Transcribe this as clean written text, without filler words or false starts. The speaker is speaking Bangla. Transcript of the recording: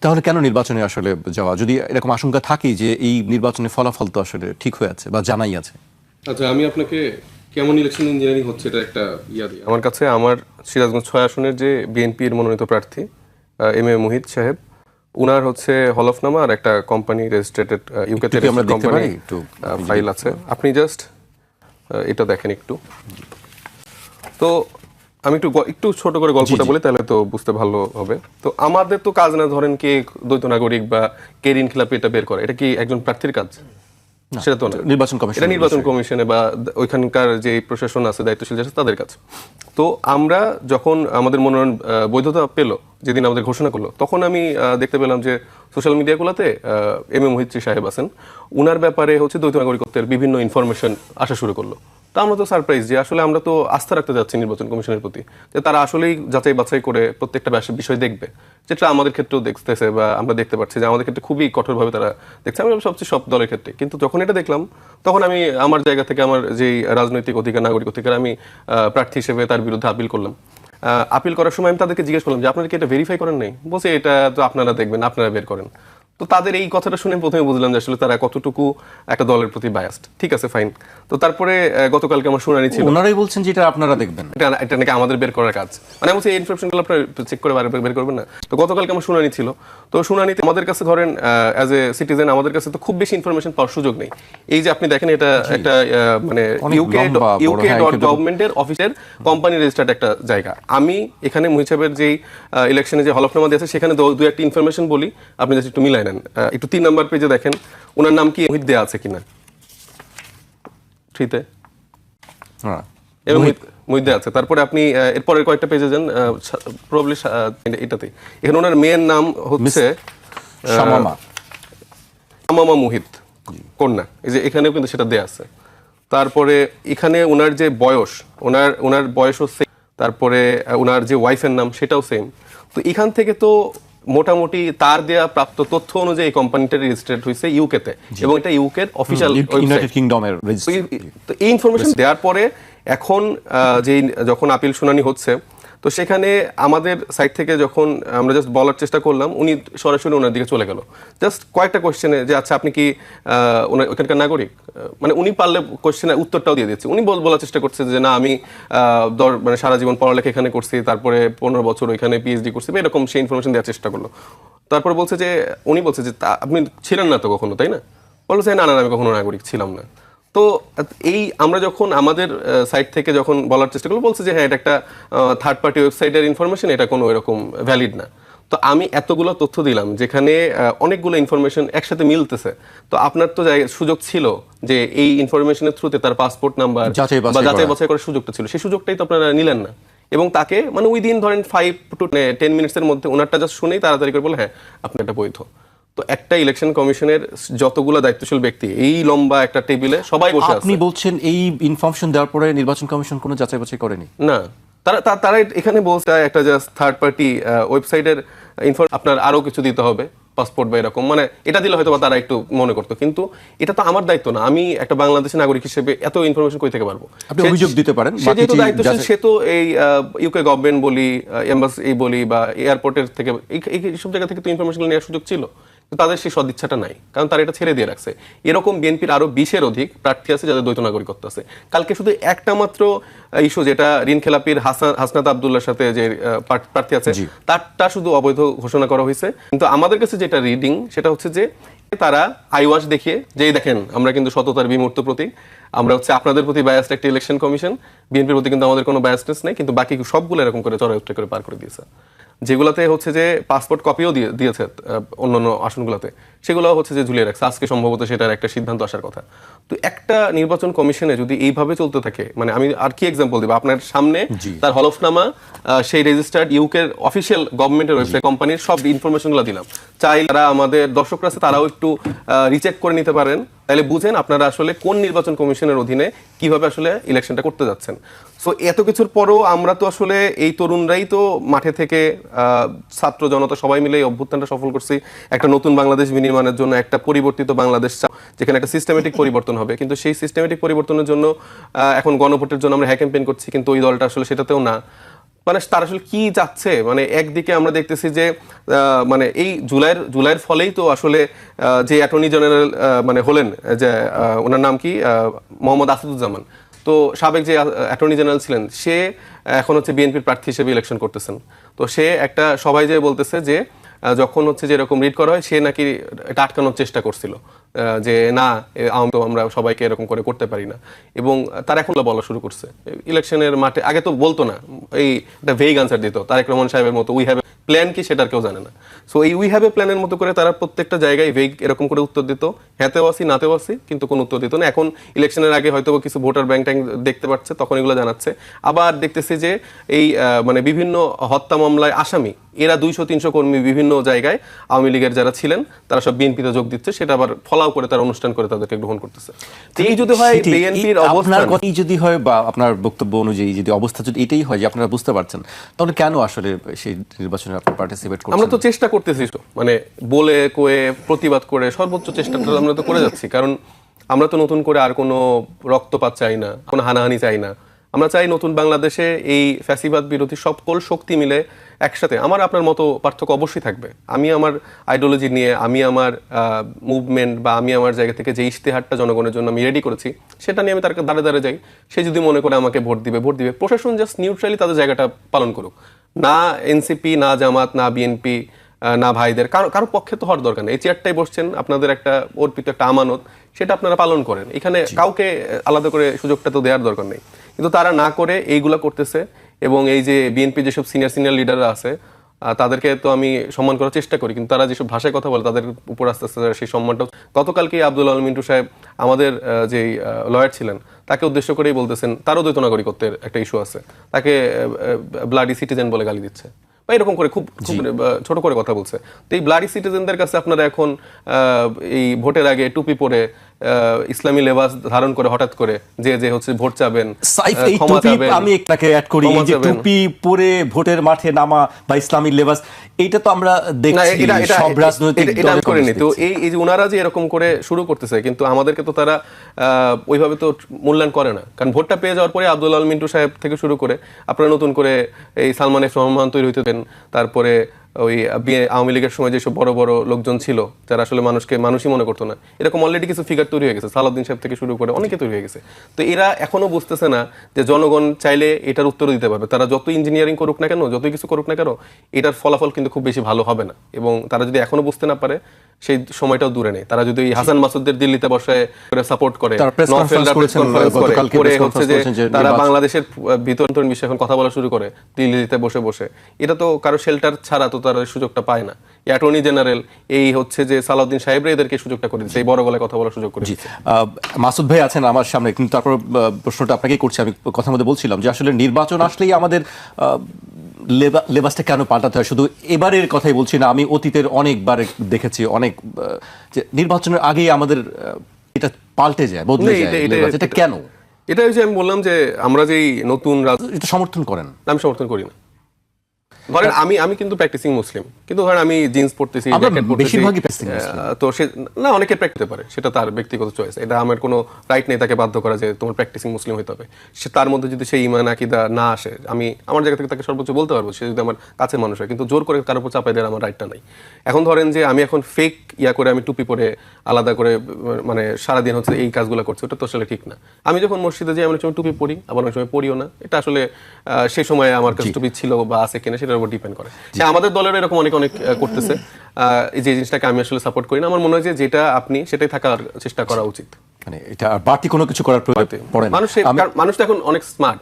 তাহলে কেন নির্বাচনে আসলে যাওয়া, যদি এরকম আশঙ্কা থাকেই যে এই নির্বাচনের ফলাফল তো আসলে ঠিক হয়ে আছে বা জানাই আছে? আচ্ছা, আমি আপনাকে কেমন ইলেকশন ইঞ্জিনিয়ারিং হচ্ছে এটা একটা দিই। আমার কাছে আমার সিরাজগঞ্জ 6 আসনের যে বিএনপির মনোনীত প্রার্থী এম এ মুহিত সাহেব, উনার হচ্ছে হলফনামা আর একটা কোম্পানি রেজিস্ট্রেটেড ইউকেতে কোম্পানি ফাইল আছে। আপনি জাস্ট এটা দেখেন একটু। তো আমি একটু ছোট করে গল্পটা বলি, তাহলে তো বুঝতে ভালো হবে। তো আমাদের তো কাজ না ধরেন কে দ্বৈত নাগরিক বা কে ঋণ খেলাপি এটা বের করে, এটা কি একজন প্রার্থীর কাজ? সেটা তো না, এটা নির্বাচন কমিশনে বা ওইখানকার যে প্রশাসন আছে, দায়িত্বশীল আছে, তাদের কাছে। তো আমরা যখন আমাদের মনোনয়ন বৈধতা পেল, যেদিন আমাদের ঘোষণা করলো, তখন আমি দেখতে পেলাম যে সোশ্যাল মিডিয়াগুলোতে এম এ মোহিত সাহেব আছেন, উনার ব্যাপারে হচ্ছে দ্বৈত নাগরিকত্বের বিভিন্ন ইনফরমেশন আসা শুরু করলো। তা আমরা তো সারপ্রাইজ যে আসলে আমরা তো আস্থা রাখতে যাচ্ছি নির্বাচন কমিশনের প্রতি, যে তারা আসলেই যাচাই বাছাই করে প্রত্যেকটা বিষয় দেখবে, যেটা আমাদের ক্ষেত্রেও দেখতেছে বা আমরা দেখতে পাচ্ছি যে আমাদের ক্ষেত্রে খুবই কঠোরভাবে তারা দেখছে, আমি সবচেয়ে সব দলের ক্ষেত্রে। কিন্তু যখন এটা দেখলাম, তখন আমি আমার জায়গা থেকে আমার যেই রাজনৈতিক অধিকার, নাগরিক অধিকার, আমি প্রার্থী হিসেবে তার বিরুদ্ধে আপিল করলাম। আপিল করার সময় আমি তাদেরকে জিজ্ঞেস করলাম যে আপনারা কি এটা ভেরিফাই করেন নাই? বলছে এটা তো আপনারা দেখবেন, আপনারা বের করেন। তো তাদের এই কথাটা শুনে প্রথমে বুঝলাম যে আসলে তারা কতটুকু একটা দলের প্রতি বায়াসড। ঠিক আছে, ফাইন। তো তারপরে গতকালকে আমার শুনানি ছিল, ওনারাই বলছেন যে এটা আপনারা দেখবেন, এটা নাকি আমাদের বের করার কাজ। মানে বলছি এই ইনফরমেশনগুলো আপনারা চেক করে বের করবেন না। তো গতকালকে আমার শুনানি ছিল। তো শুনানিতে আমাদের কাছে ধরেন অ্যাজ এ সিটিজেন আমাদের কাছে তো খুব বেশি ইনফরমেশন পাওয়ার সুযোগ নেই। এই যে আপনি দেখেন, এটা একটা মানে ইউকে.গভর্নমেন্টের অফিসের কোম্পানি রেজিস্টার্ড একটা জায়গা। আমি এখানে মুহিত সাহেবের যেই ইলেকশনে যে হলফনামা দিয়েছে, সেখানে দু একটা ইনফরমেশন বলি, আপনি জাস্ট একটু মিলাই নেন। একটু 3 নাম্বার পেজে দেখেন ওনার নাম কি মুহিত দেয়া আছে কিনা। থ্রিতে মুহিত দেয়া আছে। তারপরে আপনি এরপরের কয়েকটা পেজে যান, প্রবাবলি এটাতে, এখানে ওনার মেয়ের নাম হচ্ছে শামামা মুহিত কন্যা, এই যে এখানেও কিন্তু সেটা দেয়া আছে। তারপরে এখানে ওনার যে বয়স, ওনার বয়সও সেম। তারপরে ওনার যে ওয়াইফের নাম সেটাও সেম। তো এখান থেকে তো মোটামুটি তার দেয়া প্রাপ্ত তথ্য অনুযায়ী কোম্পানিটা রেজিস্ট্রেড হয়েছে ইউকেতে, এবং এটা ইউকের অফিশিয়াল ইউনাইটেড কিংডমের রেজিস্ট্রি। তো এই ইনফরমেশন দেওয়ার পরে এখন যখন আপিল শুনানি হচ্ছে, তো সেখানে আমাদের সাইড থেকে যখন আমরা জাস্ট বলার চেষ্টা করলাম, উনি সরাসরি ওনার দিকে চলে গেল জাস্ট কয়েকটা কোয়েশ্চেনে, যে আচ্ছা আপনি কি ওখানকার নাগরিক? মানে উনি পারলে কোয়েশ্চেনের উত্তরটাও দিয়ে দিচ্ছে। উনি বলার চেষ্টা করছে যে না, আমি মানে সারা জীবন পড়ালেখা এখানে করছি, তারপরে 15 বছর ওইখানে পিএইচডি করছি, এরকম সে ইনফরমেশন দেওয়ার চেষ্টা করলো। তারপর বলছে যে উনি বলছে যে আপনি ছিলেন না তো কখনো, তাই না? বলছে না, আমি কখনো নাগরিক ছিলাম না। তো এই আমরা যখন আমাদের সাইট থেকে যখন বলার চেষ্টা করলো, বলছে যে হ্যাঁ, এটা একটা থার্ড পার্টি ওয়েবসাইটের ইনফরমেশন, এটা কোনো এরকম ভ্যালিড না। তো আমি এতগুলো তথ্য দিলাম, যেখানে অনেকগুলো ইনফরমেশন একসাথে মিলতেছে। তো আপনার তো সুযোগ ছিল যে এই ইনফরমেশনের থ্রুতে তার পাসপোর্ট নাম্বার বা যাচাই বাছাই করার সুযোগটা ছিল, সেই সুযোগটাই তো আপনারা নিলেন না। এবং তাকে মানে উইদিন ধরেন 5 to 10 মিনিটসের মধ্যে ওনারটা জাস্ট শুনেই তাড়াতাড়ি করে বলে হ্যাঁ, আপনি এটা বৈধ। তো একটা ইলেকশন কমিশনের যতগুলো দায়িত্বশীল ব্যক্তি, এই লম্বা একটা টেবিলে সবাই বসে আছে। আপনি বলছেন এই ইনফরমেশন দেওয়ার পরে নির্বাচন কমিশন কোনো যাচাই বাছাই করেনি? না, তারা এখানে বলছে একটা জাস্ট থার্ড পার্টি ওয়েবসাইটের আপনার আরো কিছু দিতে হবে, পাসপোর্ট বা এরকম, মানে এটা দিলে হয়তো তারা একটু মনে করতো। কিন্তু এটা তো আমার দায়িত্ব না। আমি একটা বাংলাদেশি নাগরিক হিসেবে এত ইনফরমেশন কই থেকে পারবো? আপনি অভিযোগ দিতে পারেন, সে যেহেতু দায়িত্বশীল, সে তো এই ইউকে গভর্নমেন্ট বলি, এম্বাসি বলি বা এয়ারপোর্টের থেকে এইসব জায়গা থেকে তো ইনফরমেশন নেওয়ার সুযোগ ছিল। তাদের সেই সদিচ্ছাটা নাই, কারণ তারা এটা ছেড়ে দিয়ে রাখছে। এরকম বিএনপির আরো 20-এর অধিক প্রার্থী আছে যাদের দ্বৈত নাগরিকত্ব আছে। কালকে শুধু একটা মাত্র ইস্যু, যেটা ঋণ খেলাপির হাসনাত আব্দুল্লাহর সাথে যে প্রার্থী আছে, তারটা শুধু অবৈধ ঘোষণা করা হয়েছে। কিন্তু আমাদের কাছে যেটা রিডিং, সেটা হচ্ছে যে তারা আইওয়াশ দেখিয়ে যে দেখেন আমরা কিন্তু সততার বিমূর্ত প্রতীক, আমরা হচ্ছে আপনাদের প্রতি বায়াসড একটা ইলেকশন কমিশন, বিএনপির প্রতি কিন্তু আমাদের কোনো বায়াসনেস নেই। কিন্তু বাকি সবগুলো এরকম করে চড়াই উত্তর করে পার করে দিয়েছে। যেগুলোতে হচ্ছে যে পাসপোর্ট কপিও দিয়েছে অন্যান্য আসনগুলোতে, সেগুলো হচ্ছে যে ঝুলিয়ে রাখছে। আজকে সম্ভবত সেটার একটা সিদ্ধান্ত আসার কথা। তো একটা নির্বাচন কমিশনে যদি এইভাবে চলতে থাকে, মানে আমি আর কি এক্সাম্পল দিব? আপনার সামনে তার হলফনামা, সেই রেজিস্টার্ড ইউকের অফিসিয়াল গভর্নমেন্টের ওয়েবসাইট, কোম্পানির সব ইনফরমেশনগুলো দিলাম। চাই যারা আমাদের দর্শকরা আছে তারাও একটু রিচেক করে নিতে পারেন, তাহলে বুঝেন আপনারা আসলে কোন নির্বাচন কমিশনের অধীনে কিভাবে আসলে ইলেকশনটা করতে যাচ্ছেন। সো এত কিছুর পরও আমরা তো আসলে এই তরুণরাই তো মাঠে থেকে ছাত্র জনতা সবাই মিলে এই অভ্যুত্থানটা সফল করছি একটা নতুন বাংলাদেশ বিনির্মাণের জন্য, একটা পরিবর্তিত বাংলাদেশ যেখানে একটা সিস্টেমেটিক পরিবর্তন হবে। কিন্তু সেই সিস্টেমেটিক পরিবর্তনের জন্য এখন গণভোটের জন্য আমরা হ্যাঁ ক্যাম্পেইন করছি, কিন্তু ওই দলটা আসলে সেটাতেও না। মানে তারা আসলে কি চাচ্ছে, মানে একদিকে আমরা দেখতেছি যে মানে এই জুলাইয়ের ফলেই তো আসলে যে অ্যাটর্নি জেনারেল মানে হলেন, যে ওনার নাম কি, মোহাম্মদ আসাদুজ্জামান, তো সাবেক যে অ্যাটর্নি জেনারেল ছিলেন, সে এখন হচ্ছে বিএনপির প্রার্থী হিসেবে ইলেকশন করতেছেন। তো সে একটা সবাই যে বলতেছে যে যখন হচ্ছে যে এরকম রিড করা হয়, সে নাকি এটা আটকানোর চেষ্টা করছিল, যে না আমরা সবাইকে এরকম করে করতে পারি না, এবং তারা এখন বলা শুরু করছে ইলেকশনের মাঠে। আগে তো বলতো না, এই একটা ভেগ আনসার দিত তারেক রহমান সাহেবের মতো, উই হ্যাভ প্ল্যান কি সেটার কেউ জানে না। সো এই উই হ্যাভ এ প্ল্যানের মতো করে তারা প্রত্যেকটা জায়গায় ভেগ এরকম করে উত্তর দিত, হ্যাঁতেও আসি নাতেও আসি, কিন্তু কোনো উত্তর দিত না। এখন ইলেকশনের আগে হয়তো কিছু ভোটার ব্যাংক ট্যাঙ্ক দেখতে পাচ্ছে, তখন এগুলো জানাচ্ছে। আবার দেখতেছি যে এই মানে বিভিন্ন হত্যা মামলায় আসামি এরা 200-300 কর্মী বিভিন্ন জায়গায় আওয়ামী লীগের যারা ছিলেন তারা সব বিএনপিতে যোগ দিচ্ছে, সেটা আবার ফলাও করে তারা অনুষ্ঠান করে তাদেরকে গ্রহণ করতেছে। এই যদি হয় বিএনপির অবস্থান, যদি হয় বা আপনার বক্তব্য অনুযায়ী যদি অবস্থা যদি এটাই হয় যে আপনারা বুঝতে পারছেন, তাহলে কেন আসলে সেই নির্বাচনে আপনারা পার্টিসিপেট করছেন? আমরা তো চেষ্টা করতেছি, মানে বলে কয়ে প্রতিবাদ করে সর্বোচ্চ চেষ্টাটা আমরা তো করে যাচ্ছি, কারণ আমরা তো নতুন করে আর কোনো রক্তপাত চাই না, কোনো হানাহানি চাই না। আমরা চাই নতুন বাংলাদেশে এই ফ্যাসিবাদ বিরোধী সকল শক্তি মিলে একসাথে। আমার আপনার মতো পার্থক্য অবশ্যই থাকবে, আমি আমার আইডিওলজি নিয়ে, আমি আমার মুভমেন্ট বা আমি আমার জায়গা থেকে যে ইশতেহারটা জনগণের জন্য আমি রেডি করেছি, সেটা নিয়ে আমি তার দাঁড়ে দাঁড়ে যাই। সে যদি মনে করে আমাকে ভোট দিবে, প্রশাসন জাস্ট নিউট্রালি তাদের জায়গাটা পালন করুক, না এনসিপি, না জামাত, না বিএনপি, না ভাইদের কারো পক্ষে তো হওয়ার দরকার নেই। এই চেয়ারটাই বসছেন, আপনাদের একটা অর্পিত একটা আমানত, সেটা আপনারা পালন করেন। এখানে কাউকে আলাদা করে সুযোগটা তো দেওয়ার দরকার নেই, কিন্তু তারা না করে এইগুলা করতেছে। এবং এই যে বিএনপি যেসব সিনিয়র লিডাররা আছে, তাদেরকে তো আমি সম্মান করার চেষ্টা করি, কিন্তু তারা যেসব ভাষায় কথা বলে তাদের উপর আস্তে আস্তে সেই সম্মানটা। গতকালকে আব্দুল আল মিন্টু সাহেব আমাদের যে লয়ার ছিলেন, তাকে উদ্দেশ্য করেই বলতেছেন তারও দ্বৈত নাগরিকত্বের একটা ইস্যু আছে, তাকে ব্লাডি সিটিজেন বলে গালি দিচ্ছে, বা এরকম করে খুব ছোট করে কথা বলছে। তো এই ব্লাডি সিটিজেনদের কাছে আপনারা এখন এই ভোটের আগে টুপি পরে ইসলামী লেবাস ধারণ করে হঠাৎ করে যে হচ্ছে ভোট চাবেন, ক্ষমা চাবেন, আমি একটাকে অ্যাড করি, এই যে টুপি পরে ভোটের মাঠে নামা বা ইসলামী লেবাস, এটা তো আমরা দেখছি সব রাজনৈতিক দলে করেনি। তো এই যে ওনারা যে এরকম করে শুরু করতেছে, কিন্তু আমাদেরকে তো তারা ওইভাবে তো মূল্যায়ন করে না, কারণ ভোটটা পেয়ে যাওয়ার পরে আব্দুল আল মিন্টু সাহেব থেকে শুরু করে আপনারা নতুন করে এই সালমান এফ রহমান তৈরি হইতে দেন, তারপরে ওই আওয়ামী লীগের সময় যেসব বড় বড় লোকজন ছিল যারা আসলে মানুষই মনে করতো না, এরকম অলরেডি কিছু ফিগার তৈরি হয়ে গেছে, সালাউদ্দিন সাহেব থেকে শুরু করে অনেকে তৈরি হয়ে গেছে। তো এরা এখনো বুঝতেছে না যে জনগণ চাইলে এটার উত্তর দিতে পারবে। তারা যত ইঞ্জিনিয়ারিং করুক না কেন, যতই কিছু করুক না কেন, এটার ফলাফল কিন্তু খুব বেশি ভালো হবে না। এবং তারা যদি এখনো বুঝতে না পারে, সেই সময়টাও দূরে নেই। তারা যদি হাসান মাসুদদের দিল্লিতে বসে সাপোর্ট করে, হচ্ছে যে তারা বাংলাদেশের ভিতর বিষয়ে এখন কথা বলা শুরু করে দিল্লিতে বসে বসে, এটা তো কারো শেল্টার ছাড়া তো তারা সুযোগটা পায় না। অ্যাটর্নি জেনারেল এই হচ্ছে যে সালাউদ্দিন সাহেবরা এদেরকে সুযোগটা করে দিচ্ছে, এই বড় গলায় কথা বলার সুযোগ করে দিচ্ছে। মাসুদ ভাই আছেন আমার সামনে, কিন্তু তারপর প্রশ্নটা আপনাকেই করছি। আমি কথার মধ্যে বলছিলাম যে আসলে নির্বাচন আসলেই আমাদের লেবাসটা কেন পাল্টাতে হয়? শুধু এবারের কথাই বলছি না, আমি অতীতের অনেকবার দেখেছি, অনেক যে নির্বাচনের আগেই আমাদের এটা পাল্টে যায়, বদলে যায়। এটা কেন? এটা হচ্ছে আমি বললাম যে আমরা যেই নতুন এটা সমর্থন করেন, আমি সমর্থন করি না। ধরেন আমি কিন্তু প্র্যাকটিসিং মুসলিম, কিন্তু ধরেন আমি জিন্স পড়তেছি, তো সে না, অনেকে প্র্যাকটিস পারে, সেটা তার ব্যক্তিগত চয়েস, এটা আমার কোনো রাইট নেই তাকে বাধ্য করা যে তোমার প্র্যাকটিসিং মুসলিম হতে হবে। সে তার মধ্যে যদি সেই ঈমান আকীদা না আসে, আমি আমার জায়গা থেকে তাকে সর্বোচ্চ বলতে পারবো, সে যদি আমার কাছের মানুষ হয়, কিন্তু জোর করে কারোর উপর চাপাই দেওয়ার আমার রাইটটা নাই। এখন ধরেন যে আমি এখন ফেক করে আমি টুপি পরে আলাদা করে মানে সারাদিন হচ্ছে এই কাজগুলো করছি, ওটা তো আসলে ঠিক না। আমি যখন মসজিদে যাই, অনেক সময় টুপি পরি, আবার অনেক সময় পরিও না। এটা আসলে সেই সময় আমার কাছে টুপি ছিল বা আছে কিনা সেটার উপর ডিপেন্ড করে। আমাদের দলের এরকম অনেক করতেছে, এই যে জিনিসটাকে আমি আসলে সাপোর্ট করি না। আমার মনে হয় যে যেটা আপনি সেটাই থাকার চেষ্টা করা উচিত, মানে এটা বাড়তি কোনো কিছু করার প্রয়োজন পড়ে না। মানুষ তো এখন অনেক স্মার্ট,